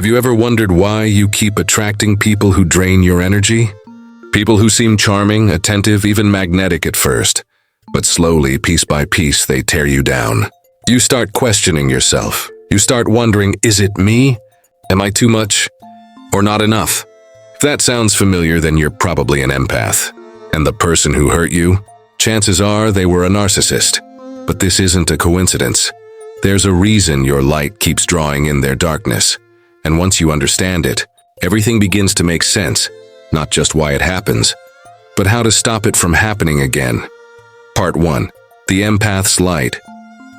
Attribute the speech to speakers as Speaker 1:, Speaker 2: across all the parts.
Speaker 1: you ever wondered why you keep attracting people who drain your energy? People who seem charming, attentive, even magnetic at first, but slowly, piece by piece, they tear you down. You start questioning yourself. You start wondering, is it me? Am I too much? Or not enough? If that sounds familiar, then you're probably an empath. And the person who hurt you, chances are they were a narcissist. But this isn't a coincidence. There's a reason your light keeps drawing in their darkness. And once you understand it, everything begins to make sense. Not just why it happens, but how to stop it from happening again. Part 1. The Empath's Light.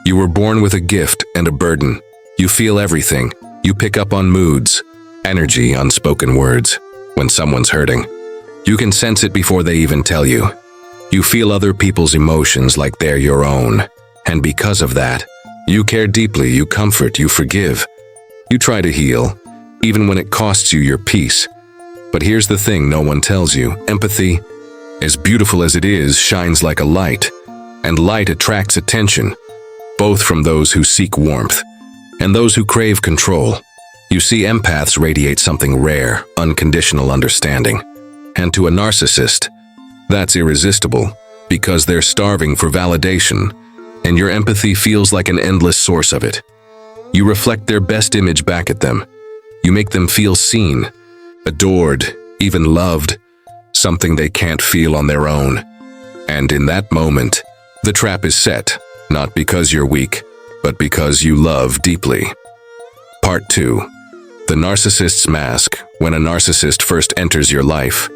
Speaker 1: You were born with a gift and a burden. You feel everything. You pick up on moods, energy, unspoken words. When someone's hurting, you can sense it before they even tell you. You feel other people's emotions like they're your own. And because of that, you care deeply, you comfort, you forgive. You try to heal, even when it costs you your peace. But here's the thing no one tells you. Empathy, as beautiful as it is, shines like a light. And light attracts attention, both from those who seek warmth and those who crave control. You see, empaths radiate something rare, unconditional understanding. And to a narcissist, that's irresistible, because they're starving for validation, and your empathy feels like an endless source of it. You reflect their best image back at them. You make them feel seen, adored, even loved, something they can't feel on their own. And in that moment, the trap is set, not because you're weak, but because you love deeply. Part 2. The Narcissist's Mask. When a narcissist first enters your life,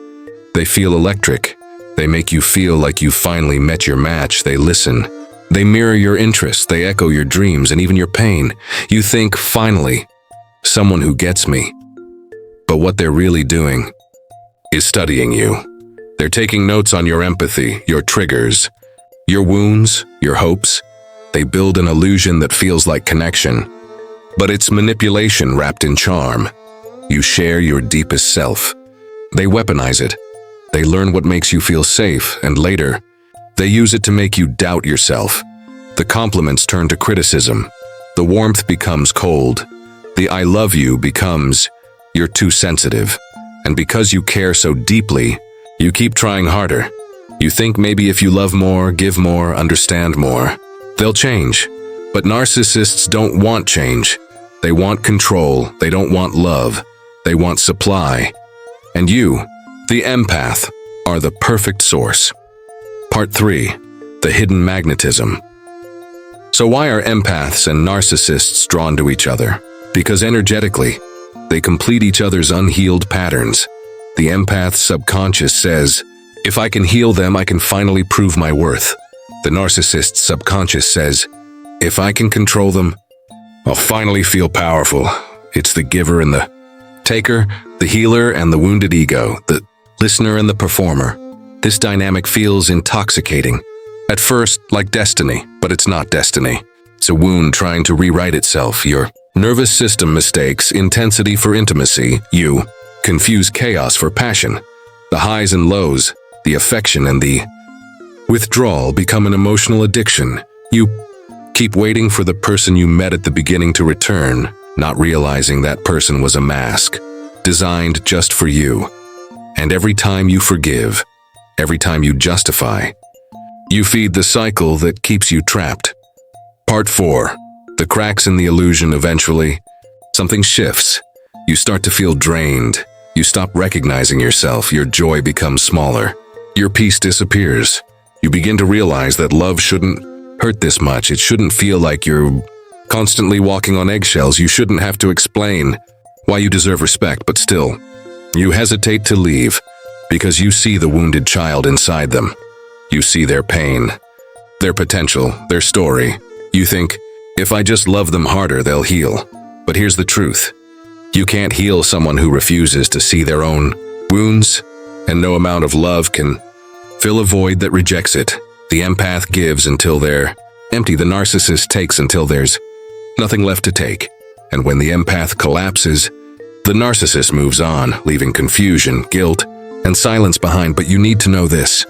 Speaker 1: they feel electric. They make you feel like you finally met your match. They listen. They mirror your interests. They echo your dreams and even your pain. You think, finally, someone who gets me. But what they're really doing is studying you. They're taking notes on your empathy, your triggers, your wounds, your hopes. They build an illusion that feels like connection, but it's manipulation wrapped in charm. You share your deepest self. They weaponize it. They learn what makes you feel safe, and later, they use it to make you doubt yourself. The compliments turn to criticism. The warmth becomes cold. The I love you becomes you're too sensitive. And because you care so deeply, you keep trying harder. You think maybe if you love more, give more, understand more, they'll change. But narcissists don't want change. They want control. They don't want love. They want supply. And you, the empath, are the perfect source. Part 3. The Hidden Magnetism. So why are empaths and narcissists drawn to each other? Because energetically, they complete each other's unhealed patterns. The empath's subconscious says, if I can heal them, I can finally prove my worth. The narcissist's subconscious says, if I can control them, I'll finally feel powerful. It's the giver and the taker, the healer and the wounded ego, the listener and the performer. This dynamic feels intoxicating. At first, like destiny, but it's not destiny. It's a wound trying to rewrite itself. Your nervous system mistakes intensity for intimacy. You confuse chaos for passion. The highs and lows, the affection and the withdrawal become an emotional addiction. You keep waiting for the person you met at the beginning to return, not realizing that person was a mask, designed just for you. And every time you forgive, every time you justify, you feed the cycle that keeps you trapped. Part 4. The cracks in the illusion. Eventually, something shifts. You start to feel drained. You stop recognizing yourself. Your joy becomes smaller. Your peace disappears. You begin to realize that love shouldn't hurt this much. It shouldn't feel like you're constantly walking on eggshells. You shouldn't have to explain why you deserve respect, but still, you hesitate to leave because you see the wounded child inside them. You see their pain, their potential, their story. You think, if I just love them harder, they'll heal. But here's the truth. You can't heal someone who refuses to see their own wounds, and no amount of love can fill a void that rejects it. The empath gives until they're empty. The narcissist takes until there's nothing left to take. And when the empath collapses, the narcissist moves on, leaving confusion, guilt, and silence behind. But you need to know this.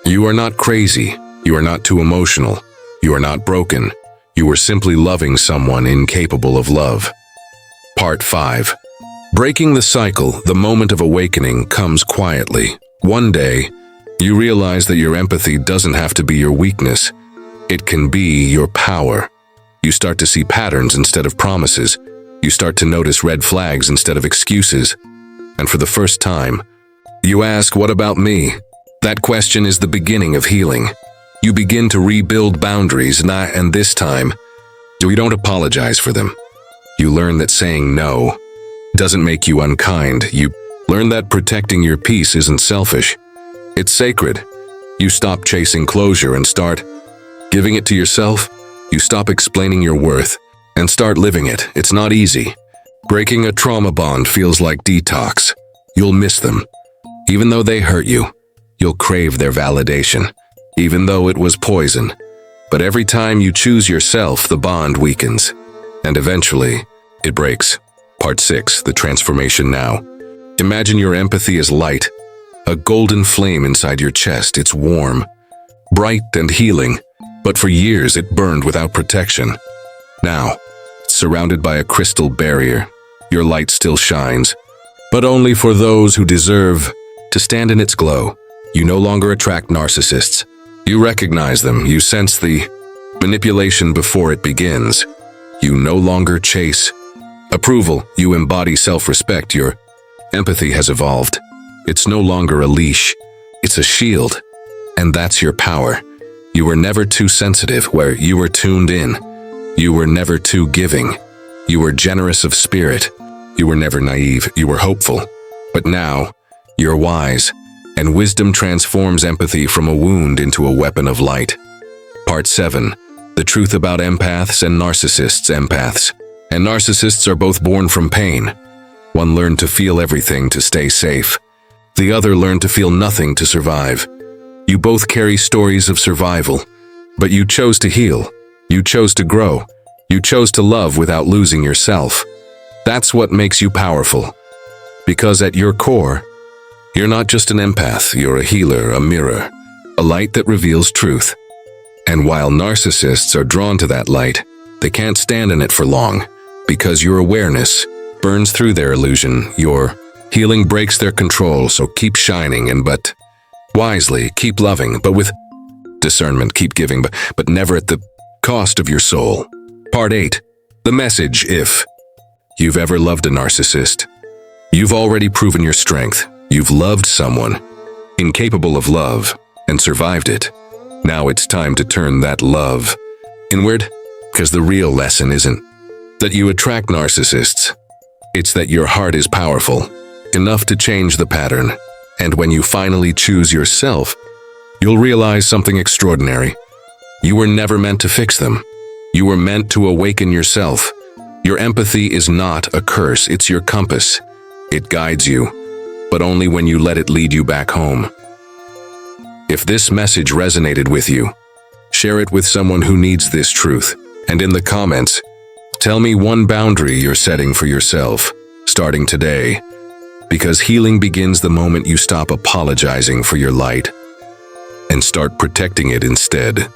Speaker 1: You are not crazy. You are not too emotional. You are not broken. You are simply loving someone incapable of love. Part 5. Breaking the cycle, the moment of awakening, comes quietly. One day, you realize that your empathy doesn't have to be your weakness. It can be your power. You start to see patterns instead of promises. You start to notice red flags instead of excuses. And for the first time, you ask, "What about me?" That question is the beginning of healing. You begin to rebuild boundaries, and this time, you don't apologize for them. You learn that saying no doesn't make you unkind. You learn that protecting your peace isn't selfish. It's sacred. You stop chasing closure and start giving it to yourself. You stop explaining your worth and start living it. It's not easy. Breaking a trauma bond feels like detox. You'll miss them. Even though they hurt you, you'll crave their validation, even though it was poison. But every time you choose yourself, the bond weakens. And eventually, it breaks. Part 6, the transformation now. Imagine your empathy as light, a golden flame inside your chest. It's warm, bright and healing, but for years it burned without protection. Now, it's surrounded by a crystal barrier. Your light still shines, but only for those who deserve to stand in its glow. You no longer attract narcissists. You recognize them. You sense the manipulation before it begins. You no longer chase approval. You embody self-respect. Your empathy has evolved. It's no longer a leash. It's a shield. And that's your power. You were never too sensitive, where you were tuned in. You were never too giving. You were generous of spirit. You were never naive. You were hopeful. But now, you're wise. And wisdom transforms empathy from a wound into a weapon of light. Part 7. The truth about empaths and narcissists. Empaths and narcissists are both born from pain. One learned to feel everything to stay safe. The other learned to feel nothing to survive. You both carry stories of survival, but you chose to heal. You chose to grow. You chose to love without losing yourself. That's what makes you powerful. Because at your core, you're not just an empath, you're a healer, a mirror, a light that reveals truth. And while narcissists are drawn to that light, they can't stand in it for long, because your awareness burns through their illusion. Your healing breaks their control, so keep shining but wisely, keep loving, but with discernment, keep giving, but never at the cost of your soul. Part 8. The message. If you've ever loved a narcissist, you've already proven your strength. You've loved someone incapable of love and survived it. Now it's time to turn that love inward, because the real lesson isn't that you attract narcissists. It's that your heart is powerful enough to change the pattern. And when you finally choose yourself, you'll realize something extraordinary. You were never meant to fix them. You were meant to awaken yourself. Your empathy is not a curse, it's your compass. It guides you, but only when you let it lead you back home. If this message resonated with you, share it with someone who needs this truth. And in the comments, tell me one boundary you're setting for yourself, starting today. Because healing begins the moment you stop apologizing for your light and start protecting it instead.